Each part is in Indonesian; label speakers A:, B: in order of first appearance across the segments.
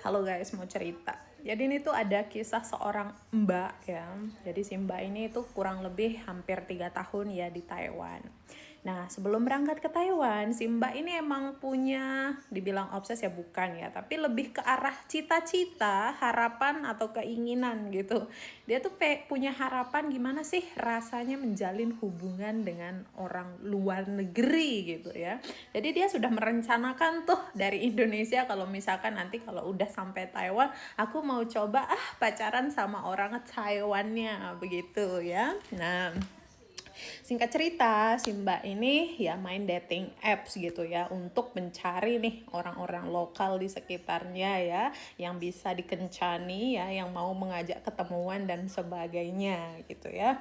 A: Halo guys, mau cerita. Jadi ini tuh ada kisah seorang mbak ya. Jadi si mbak ini tuh kurang lebih hampir 3 tahun ya di Taiwan. Nah, sebelum berangkat ke Taiwan, si mbak ini emang punya, dibilang obses ya bukan ya, tapi lebih ke arah cita-cita, harapan atau keinginan gitu. Dia tuh punya harapan gimana sih rasanya menjalin hubungan dengan orang luar negeri gitu ya. Jadi dia sudah merencanakan tuh dari Indonesia, kalau misalkan nanti kalau udah sampai Taiwan, aku mau coba pacaran sama orang Taiwannya begitu ya. Nah, singkat cerita, si mbak ini ya main dating apps gitu ya untuk mencari nih orang-orang lokal di sekitarnya ya, yang bisa dikencani ya, yang mau mengajak ketemuan dan sebagainya gitu ya.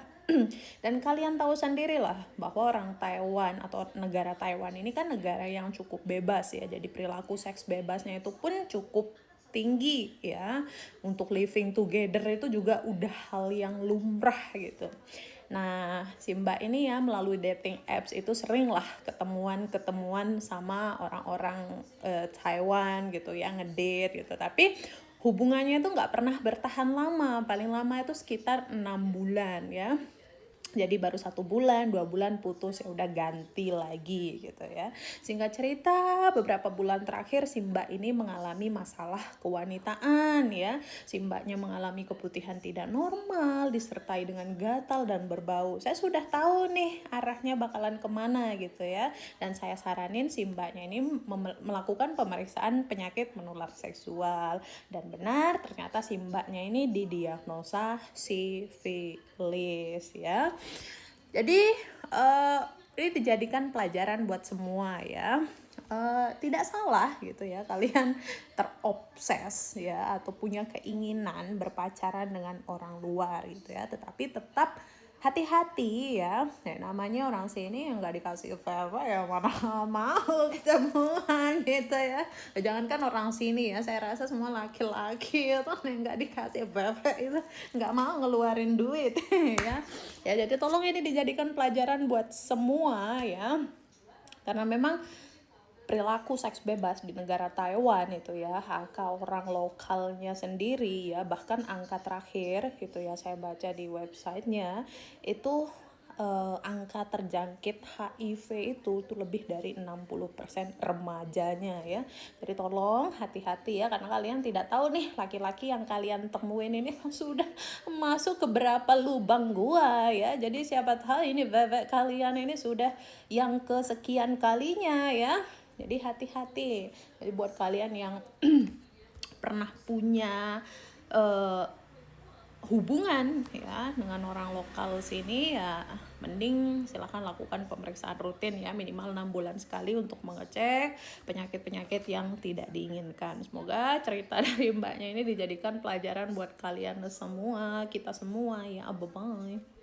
A: Dan kalian tahu sendirilah bahwa orang Taiwan atau negara Taiwan ini kan negara yang cukup bebas ya, jadi perilaku seks bebasnya itu pun cukup tinggi ya. Untuk living together itu juga udah hal yang lumrah gitu. Nah, si mbak ini ya melalui dating apps itu sering lah ketemuan sama orang-orang Taiwan gitu ya, ngedate gitu. Tapi hubungannya itu nggak pernah bertahan lama, paling lama itu sekitar 6 bulan ya. Jadi baru 1 bulan 2 bulan putus, ya udah ganti lagi gitu ya. Singkat cerita, beberapa bulan terakhir si mbak ini mengalami masalah kewanitaan ya. Si mbaknya mengalami keputihan tidak normal disertai dengan gatal dan berbau. Saya sudah tahu nih arahnya bakalan kemana gitu ya, dan saya saranin si mbaknya ini melakukan pemeriksaan penyakit menular seksual. Dan benar, ternyata si mbaknya ini didiagnosa sifilis ya. Jadi ini dijadikan pelajaran buat semua ya. Tidak salah gitu ya kalian terobses ya atau punya keinginan berpacaran dengan orang luar gitu ya, tetapi tetap hati-hati ya. Namanya orang sini yang nggak dikasih apa ya mana mau ketemuan gitu ya. Jangankan orang sini ya, saya rasa semua laki-laki itu yang nggak dikasih apa itu nggak mau ngeluarin duit ya. Ya jadi tolong ini dijadikan pelajaran buat semua ya, karena memang perilaku seks bebas di negara Taiwan itu ya, angka orang lokalnya sendiri ya, bahkan angka terakhir gitu ya saya baca di websitenya itu angka terjangkit HIV itu lebih dari 60% remajanya ya. Jadi tolong hati-hati ya, karena kalian tidak tahu nih laki-laki yang kalian temuin ini sudah masuk ke berapa lubang gua ya. Jadi siapa tahu ini bebek kalian ini sudah yang kesekian kalinya ya. Jadi hati-hati. Jadi buat kalian yang pernah punya hubungan ya dengan orang lokal sini ya, mending silahkan lakukan pemeriksaan rutin ya, minimal 6 bulan sekali untuk mengecek penyakit-penyakit yang tidak diinginkan. Semoga cerita dari mbaknya ini dijadikan pelajaran buat kalian semua, kita semua ya. Bye-bye.